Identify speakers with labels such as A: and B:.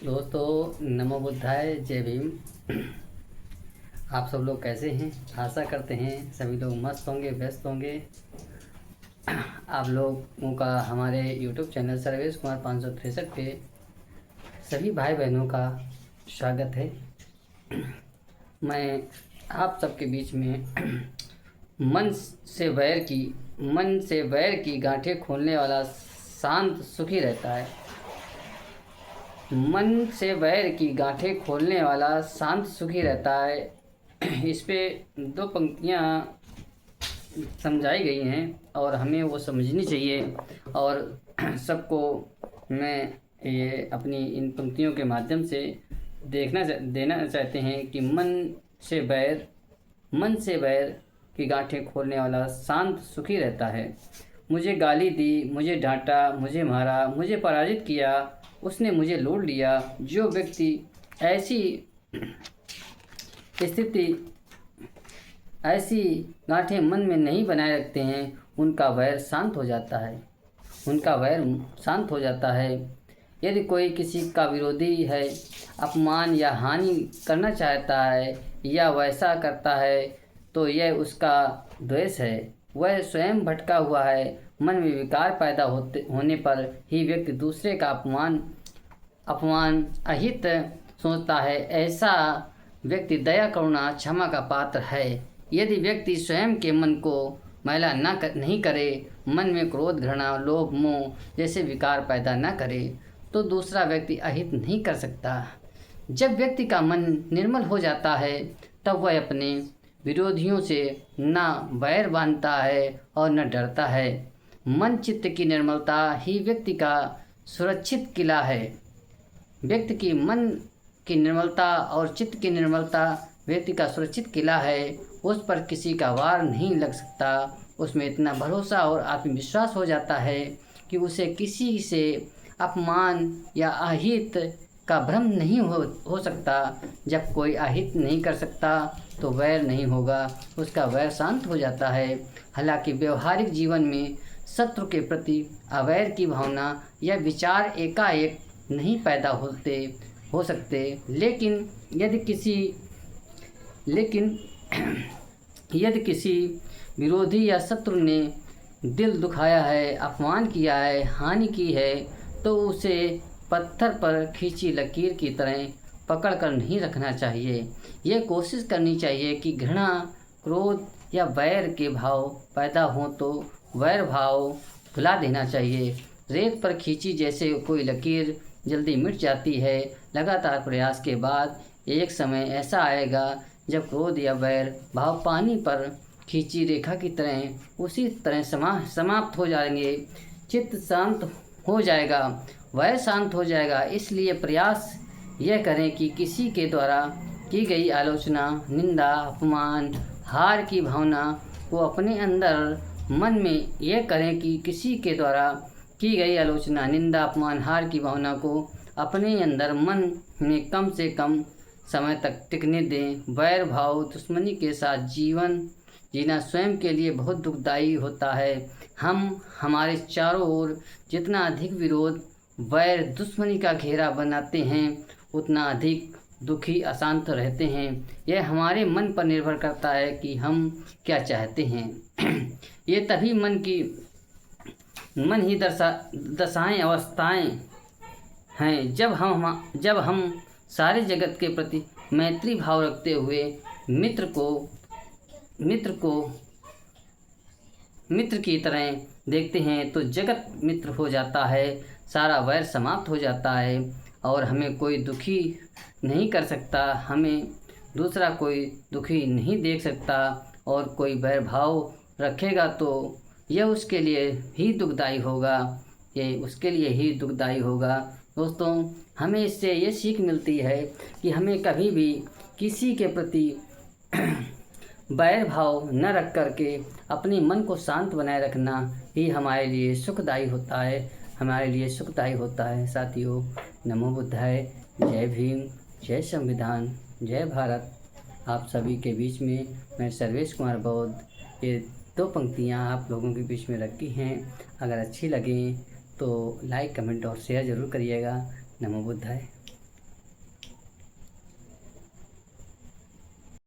A: दोस्तों, नमो बुद्धाय, जय भीम। आप सब लोग कैसे हैं? आशा करते हैं सभी लोग मस्त होंगे, व्यस्त होंगे। आप लोगों का हमारे YouTube चैनल सर्वेश कुमार 563 पे सभी भाई बहनों का स्वागत है। मैं आप सबके बीच में मन से वैर की गांठें खोलने वाला शांत सुखी रहता है। मन से वैर की गांठें खोलने वाला शांत सुखी रहता है। इस पे दो पंक्तियाँ समझाई गई हैं और हमें वो समझनी चाहिए। और सबको मैं ये अपनी इन पंक्तियों के माध्यम से देना चाहते हैं कि मन से वैर की गांठें खोलने वाला शांत सुखी रहता है। मुझे गाली दी, मुझे डांटा, मुझे मारा, मुझे पराजित किया, उसने मुझे लूट लिया। जो व्यक्ति ऐसी गांठें मन में नहीं बनाए रखते हैं, उनका वैर शांत हो जाता है। यदि कोई किसी का विरोधी है, अपमान या हानि करना चाहता है या वैसा करता है, तो यह उसका द्वेष है। वह स्वयं भटका हुआ है। मन में विकार पैदा होने पर ही व्यक्ति दूसरे का अपमान अहित सोचता है। ऐसा व्यक्ति दया, करुणा, क्षमा का पात्र है। यदि व्यक्ति स्वयं के मन को मैला नहीं करे, मन में क्रोध, घृणा, लोभ, मोह जैसे विकार पैदा न करे, तो दूसरा व्यक्ति अहित नहीं कर सकता। जब व्यक्ति का मन निर्मल हो जाता है, तब वह अपने विरोधियों से न वैर बांधता है और न डरता है। मन चित्त की निर्मलता ही व्यक्ति का सुरक्षित किला है। व्यक्ति की मन की निर्मलता और चित्त की निर्मलता व्यक्ति का सुरक्षित किला है। उस पर किसी का वार नहीं लग सकता। उसमें इतना भरोसा और आत्मविश्वास हो जाता है कि उसे किसी से अपमान या अहित का भ्रम नहीं हो सकता। जब कोई अहित नहीं कर सकता तो वैर नहीं होगा, उसका वैर शांत हो जाता है। हालांकि व्यवहारिक जीवन में शत्रु के प्रति अवैर की भावना या विचार एकाएक नहीं पैदा हो सकते, लेकिन यदि किसी विरोधी या शत्रु ने दिल दुखाया है, अपमान किया है, हानि की है, तो उसे पत्थर पर खींची लकीर की तरह पकड़ कर नहीं रखना चाहिए। यह कोशिश करनी चाहिए कि घृणा, क्रोध या वैर के भाव पैदा हों तो वैर भाव भुला देना चाहिए। रेत पर खींची जैसे कोई लकीर जल्दी मिट जाती है। लगातार प्रयास के बाद एक समय ऐसा आएगा जब क्रोध या वैर भाव पानी पर खींची रेखा की तरह उसी तरह समाप्त हो जाएंगे। चित्त शांत हो जाएगा, वैर शांत हो जाएगा। इसलिए प्रयास यह करें कि किसी के द्वारा की गई आलोचना, निंदा, अपमान, हार की भावना को अपने अंदर मन में यह करें कि किसी के द्वारा की गई आलोचना, निंदा, अपमान, हार की भावना को अपने अंदर मन में कम से कम समय तक टिकने दें। वैर भाव, दुश्मनी के साथ जीवन जीना स्वयं के लिए बहुत दुखदायी होता है। हमारे चारों ओर जितना अधिक विरोध, वैर, दुश्मनी का घेरा बनाते हैं, उतना अधिक दुखी, अशांत रहते हैं। यह हमारे मन पर निर्भर करता है कि हम क्या चाहते हैं। ये तभी मन ही दशाएं, अवस्थाएं हैं जब हम सारे जगत के प्रति मैत्री भाव रखते हुए मित्र की तरह देखते हैं, तो जगत मित्र हो जाता है। सारा वैर समाप्त हो जाता है और हमें कोई दुखी नहीं कर सकता, हमें दूसरा कोई दुखी नहीं देख सकता। और कोई वैर भाव रखेगा तो यह उसके लिए ही दुखदायी होगा। दोस्तों, हमें इससे ये सीख मिलती है कि हमें कभी भी किसी के प्रति वैर भाव न रख करके अपने मन को शांत बनाए रखना ही हमारे लिए सुखदायी होता है। साथियों, नमो बुद्धाय, जय भीम, जय संविधान, जय भारत। आप सभी के बीच में मैं सर्वेश कुमार बौद्ध ये दो पंक्तियाँ आप लोगों के बीच में रखी हैं। अगर अच्छी लगें तो लाइक, कमेंट और शेयर ज़रूर करिएगा। नमो बुद्धाय।